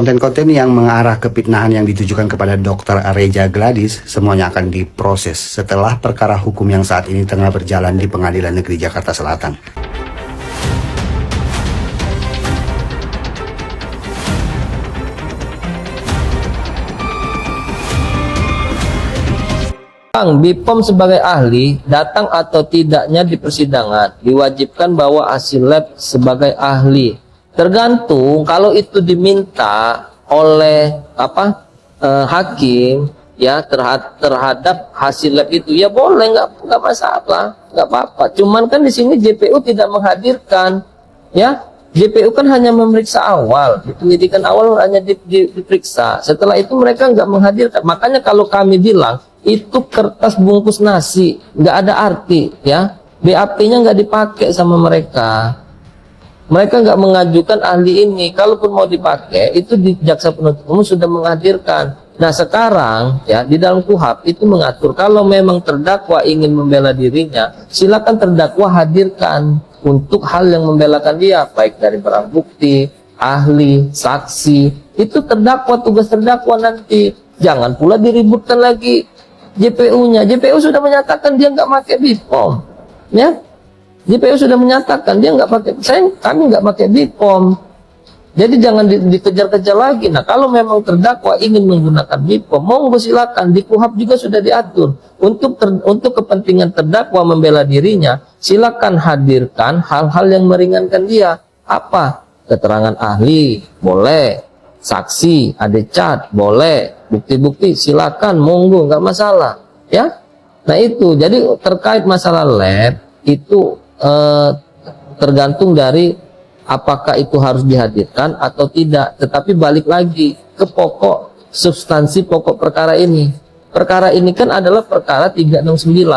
Konten-konten yang mengarah ke fitnahan yang ditujukan kepada Dr. Reza Gladys semuanya akan diproses setelah perkara hukum yang saat ini tengah berjalan di Pengadilan Negeri Jakarta Selatan. BPOM sebagai ahli datang atau tidaknya di persidangan diwajibkan bawa hasil lab sebagai ahli. Tergantung kalau itu diminta oleh hakim ya terhadap hasil lab itu ya boleh, nggak masalah, nggak apa-apa. Cuman kan di sini JPU tidak menghadirkan ya. JPU kan hanya memeriksa awal, di penyidikan awal hanya diperiksa. Setelah itu mereka nggak menghadirkan. Makanya kalau kami bilang itu kertas bungkus nasi, nggak ada arti ya. BAP-nya nggak dipakai sama mereka. Mereka nggak mengajukan ahli ini. Kalaupun mau dipakai, itu di jaksa penuntut umum sudah menghadirkan. Nah sekarang ya di dalam KUHP itu mengatur kalau memang terdakwa ingin membela dirinya, silakan terdakwa hadirkan untuk hal yang membelakan dia, baik dari barang bukti, ahli, saksi. Itu terdakwa, tugas terdakwa nanti. Jangan pula diributkan lagi JPU-nya. JPU sudah menyatakan dia nggak pakai BPOM, ya. JPU sudah menyatakan dia nggak pakai, kami nggak pakai BPOM. Jadi jangan dikejar-kejar lagi. Nah kalau memang terdakwa ingin menggunakan BPOM, monggo silakan. Di KUHP juga sudah diatur untuk kepentingan terdakwa membela dirinya, silakan hadirkan hal-hal yang meringankan dia. Apa? Keterangan ahli boleh, saksi, ada cat boleh, bukti-bukti silakan, monggo, nggak masalah, ya. Nah itu, jadi terkait masalah lab itu tergantung dari apakah itu harus dihadirkan atau tidak. Tetapi balik lagi ke pokok substansi pokok perkara ini. Perkara ini kan adalah perkara 369.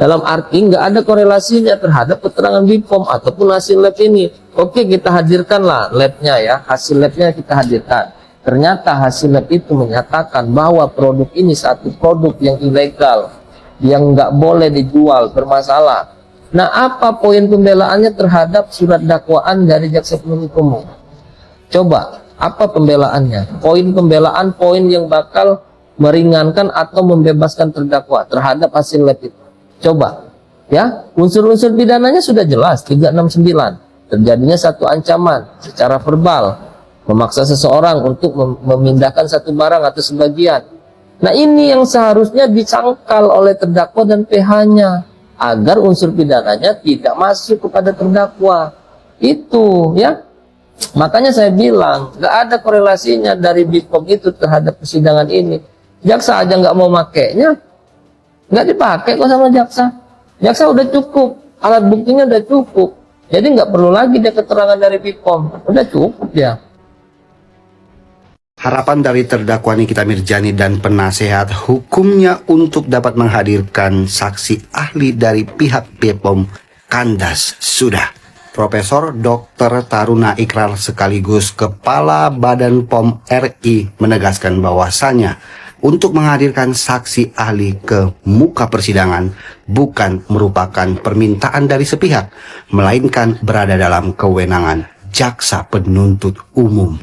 Dalam arti nggak ada korelasinya terhadap keterangan BPOM ataupun hasil lab ini. Oke, kita hadirkanlah labnya ya, hasil labnya kita hadirkan. Ternyata hasil lab itu menyatakan bahwa produk ini satu produk yang ilegal, yang nggak boleh dijual, bermasalah. Nah, apa poin pembelaannya terhadap surat dakwaan dari jaksa penuntut umum? Coba, apa pembelaannya? Poin pembelaan, poin yang bakal meringankan atau membebaskan terdakwa terhadap hasil lab itu. Coba, ya, unsur-unsur pidananya sudah jelas, 369. Terjadinya satu ancaman secara verbal, memaksa seseorang untuk memindahkan satu barang atau sebagian. Nah, ini yang seharusnya disangkal oleh terdakwa dan PH-nya, agar unsur pidananya tidak masuk kepada terdakwa. Itu ya. Makanya saya bilang nggak ada korelasinya dari BPOM itu terhadap persidangan ini. Jaksa aja nggak mau makainya, nggak dipakai kok sama jaksa. Jaksa udah cukup, alat buktinya udah cukup. Jadi nggak perlu lagi dia keterangan dari BPOM, udah cukup dia. Harapan dari terdakwa Nikita Mirzani dan penasehat hukumnya untuk dapat menghadirkan saksi ahli dari pihak BPOM kandas sudah. Profesor Dr. Taruna Ikrar sekaligus Kepala Badan POM RI menegaskan bahwasannya untuk menghadirkan saksi ahli ke muka persidangan bukan merupakan permintaan dari sepihak, melainkan berada dalam kewenangan jaksa penuntut umum.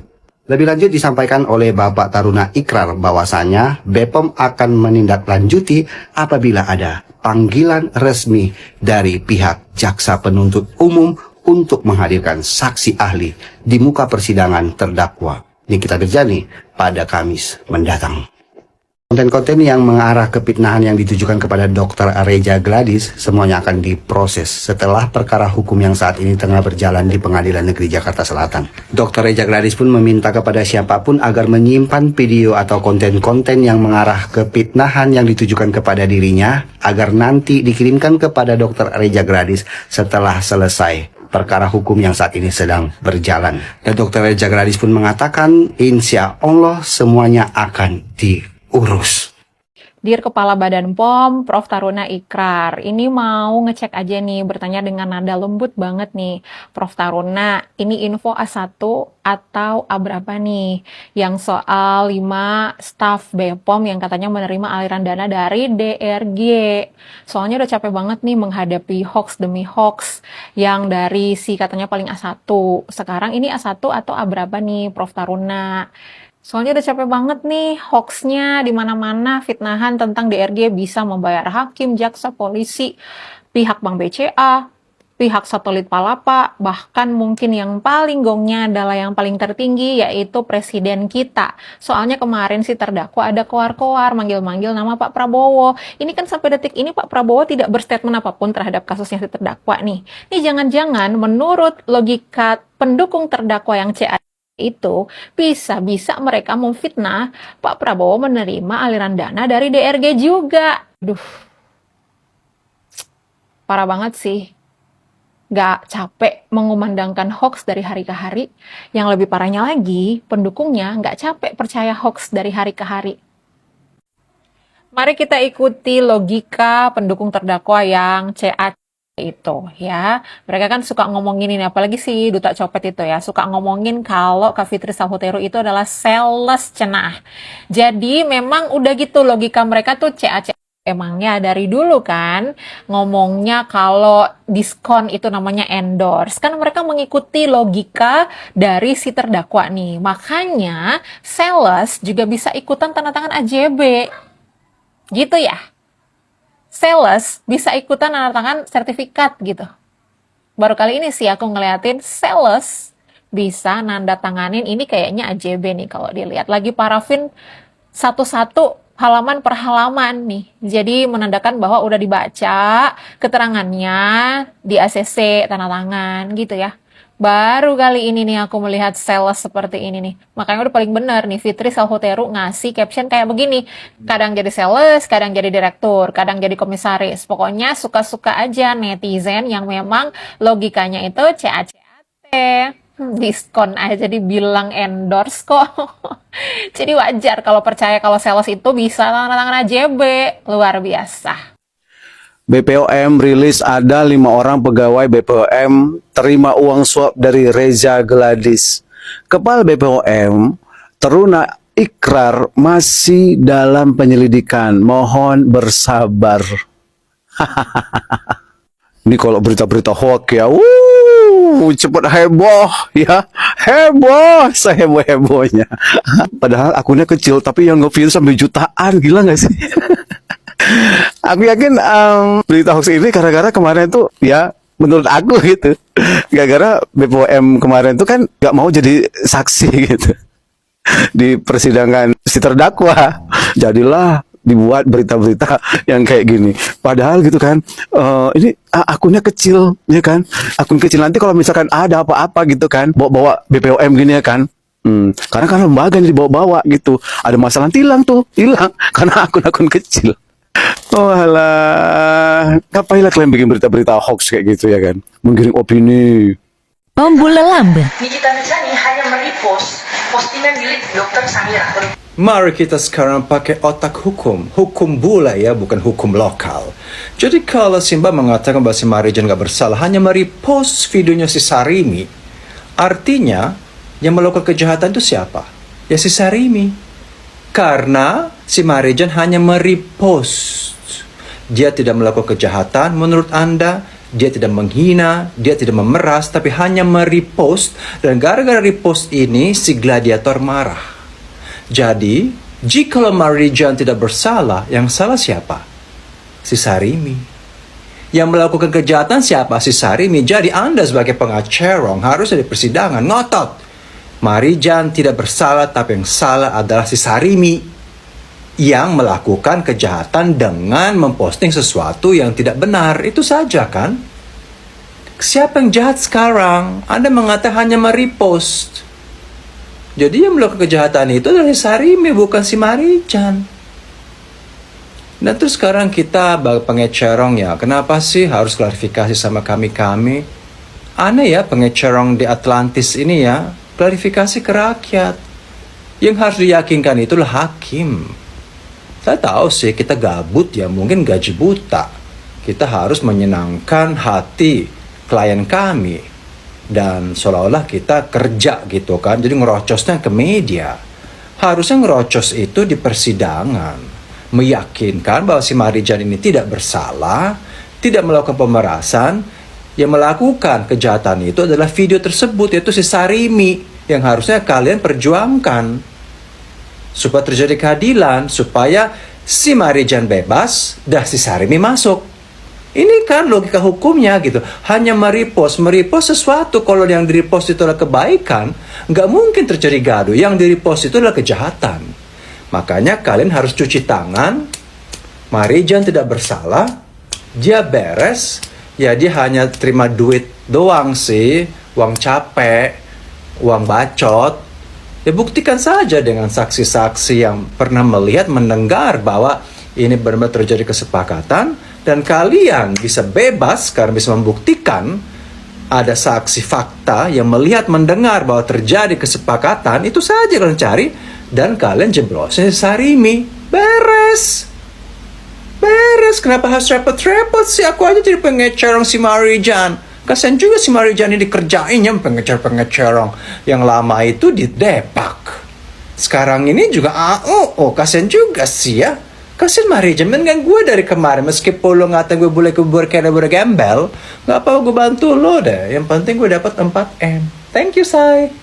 Lebih lanjut disampaikan oleh Bapak Taruna Ikrar bahwasanya BPOM akan menindaklanjuti apabila ada panggilan resmi dari pihak jaksa penuntut umum untuk menghadirkan saksi ahli di muka persidangan terdakwa Nikita Mirzani pada Kamis mendatang. Konten-konten yang mengarah ke fitnahan yang ditujukan kepada Dr. Reza Gladys semuanya akan diproses setelah perkara hukum yang saat ini tengah berjalan di Pengadilan Negeri Jakarta Selatan. Dr. Reza Gladys pun meminta kepada siapapun agar menyimpan video atau konten-konten yang mengarah ke fitnahan yang ditujukan kepada dirinya agar nanti dikirimkan kepada Dr. Reza Gladys setelah selesai perkara hukum yang saat ini sedang berjalan. Dan Dr. Reza Gladys pun mengatakan insya Allah semuanya akan diurus. Dir Kepala Badan POM, Prof. Taruna Ikrar. Ini mau ngecek aja nih, bertanya dengan nada lembut banget nih. Prof. Taruna, ini info A1 atau A berapa nih? Yang soal 5 staf BPOM yang katanya menerima aliran dana dari DRG. Soalnya udah capek banget nih menghadapi hoax demi hoax yang dari si katanya paling A1. Sekarang ini A1 atau A berapa nih, Prof. Taruna? Soalnya udah capek banget nih hoaxnya di mana-mana, fitnahan tentang DRG bisa membayar hakim, jaksa, polisi, pihak Bank BCA, pihak satelit Palapa, bahkan mungkin yang paling gongnya adalah yang paling tertinggi yaitu presiden kita. Soalnya kemarin si terdakwa ada koar-koar manggil-manggil nama Pak Prabowo. Ini kan sampai detik ini Pak Prabowo tidak berstatement apapun terhadap kasusnya si terdakwa nih. Ini jangan-jangan menurut logika pendukung terdakwa yang CA itu bisa-bisa mereka memfitnah Pak Prabowo menerima aliran dana dari DRG juga. Duh, parah banget sih. Gak capek mengumandangkan hoax dari hari ke hari. Yang lebih parahnya lagi, pendukungnya gak capek percaya hoax dari hari ke hari. Mari kita ikuti logika pendukung terdakwa yang CA itu ya. Mereka kan suka ngomongin ini, apalagi si Duta Copet itu ya, suka ngomongin kalau Kak Fitri Salhuteru itu adalah sales cenah. Jadi memang udah gitu logika mereka tuh CAC. Emangnya dari dulu kan ngomongnya kalau diskon itu namanya endorse. Kan mereka mengikuti logika dari si terdakwa nih. Makanya sales juga bisa ikutan tanda tangan AJB. Gitu ya. Sales bisa ikutan tanda tangan sertifikat gitu. Baru kali ini sih aku ngeliatin sales bisa nanda tanganin, ini kayaknya AJB nih kalau dilihat. Lagi parafin satu-satu halaman per halaman nih. Jadi menandakan bahwa udah dibaca keterangannya di ACC tanda tangan gitu ya. Baru kali ini nih aku melihat sales seperti ini nih. Makanya udah paling benar nih Fitri Salhuteru ngasih caption kayak begini. Kadang jadi sales, kadang jadi direktur, kadang jadi komisaris. Pokoknya suka-suka aja netizen yang memang logikanya itu CACAT. Diskon aja dibilang endorse kok. Jadi wajar kalau percaya kalau sales itu bisa tanda tangan AJB. Luar biasa. BPOM rilis ada 5 orang pegawai BPOM terima uang suap dari Reza Gladys. Kepala BPOM, Taruna Ikrar masih dalam penyelidikan. Mohon bersabar. Ini kalau berita-berita hoax ya, cepet heboh ya, heboh, seheboh-hebohnya. Padahal akunnya kecil, tapi yang nge-view sampai jutaan, gila nggak sih? Aku yakin berita hoax ini gara-gara kemarin tuh ya menurut aku gitu, gara-gara BPOM kemarin tuh kan nggak mau jadi saksi gitu di persidangan si terdakwa, jadilah dibuat berita-berita yang kayak gini. Padahal gitu kan, ini akunnya kecil ya kan, akun kecil, nanti kalau misalkan ada apa-apa gitu kan, bawa-bawa BPOM gini ya kan. Karena kan lembaga yang dibawa-bawa gitu, ada masalah hilang karena akun-akun kecil. Oh alah, ngapainlah kalian bikin berita-berita hoax kayak gitu ya kan, menggiring opini. Pembulalamb. Nikita Mirzani hanya merepost postingan milik Dr. Samira. Mari kita sekarang pakai otak hukum. Hukum bula ya, bukan hukum lokal. Jadi kalau Simba mengatakan bahwa si Marijan gak bersalah, hanya merepost videonya si Sarimi, artinya yang melakukan kejahatan itu siapa? Ya si Sarimi. Karena si Marijan hanya merepost. Dia tidak melakukan kejahatan menurut Anda, dia tidak menghina, dia tidak memeras, tapi hanya merepost. Dan gara-gara repost ini si gladiator marah. Jadi, jikalau Marijan tidak bersalah, yang salah siapa? Si Sarimi. Yang melakukan kejahatan siapa? Si Sarimi. Jadi Anda sebagai pengacerong harusnya di persidangan ngotot. Marijan tidak bersalah, tapi yang salah adalah si Sarimi yang melakukan kejahatan dengan memposting sesuatu yang tidak benar. Itu saja kan? Siapa yang jahat sekarang? Anda mengatakan hanya merepost. Jadi yang melakukan kejahatan itu adalah si Sarimi, bukan si Marijan. Dan terus sekarang kita pengecerong ya, kenapa sih harus klarifikasi sama kami-kami? Aneh ya pengecerong di Atlantis ini ya, klarifikasi ke rakyat. Yang harus diyakinkan itulah hakim. Saya tahu sih kita gabut ya, mungkin gaji buta. Kita harus menyenangkan hati klien kami. Dan seolah-olah kita kerja gitu kan, jadi ngerocosnya ke media. Harusnya ngerocos itu di persidangan. Meyakinkan bahwa si Marijan ini tidak bersalah, tidak melakukan pemerasan. Yang melakukan kejahatan itu adalah video tersebut, yaitu si Sarimi, yang harusnya kalian perjuangkan. Supaya terjadi keadilan, supaya si Marijan bebas, dan si Sarimi masuk. Ini kan logika hukumnya gitu. Hanya merepost sesuatu. Kalau yang di-repost itu adalah kebaikan, nggak mungkin terjadi gaduh. Yang di-repost itu adalah kejahatan. Makanya kalian harus cuci tangan. Marijan tidak bersalah, dia beres. Ya dia hanya terima duit doang sih, uang capek, uang bacot. Ya buktikan saja dengan saksi-saksi yang pernah melihat, mendengar bahwa ini benar-benar terjadi kesepakatan, dan kalian bisa bebas karena bisa membuktikan ada saksi fakta yang melihat, mendengar bahwa terjadi kesepakatan. Itu saja kalian cari, dan kalian jeblosnya Sarimi. Beres. Kenapa harus repot-repot sih? Aku aja jadi pengecerong si Marijan. Kasian juga si Marijan ini dikerjainnya pengecer-pengecerong. Yang lama itu didepak. Sekarang ini juga kasian juga sih ya. Kasian Marijan, kan gue dari kemarin meskipun lo ngatain gue boleh kubur karena gue gembel, gak apa-apa gue bantu lo deh. Yang penting gue dapat 4M. Thank you, say.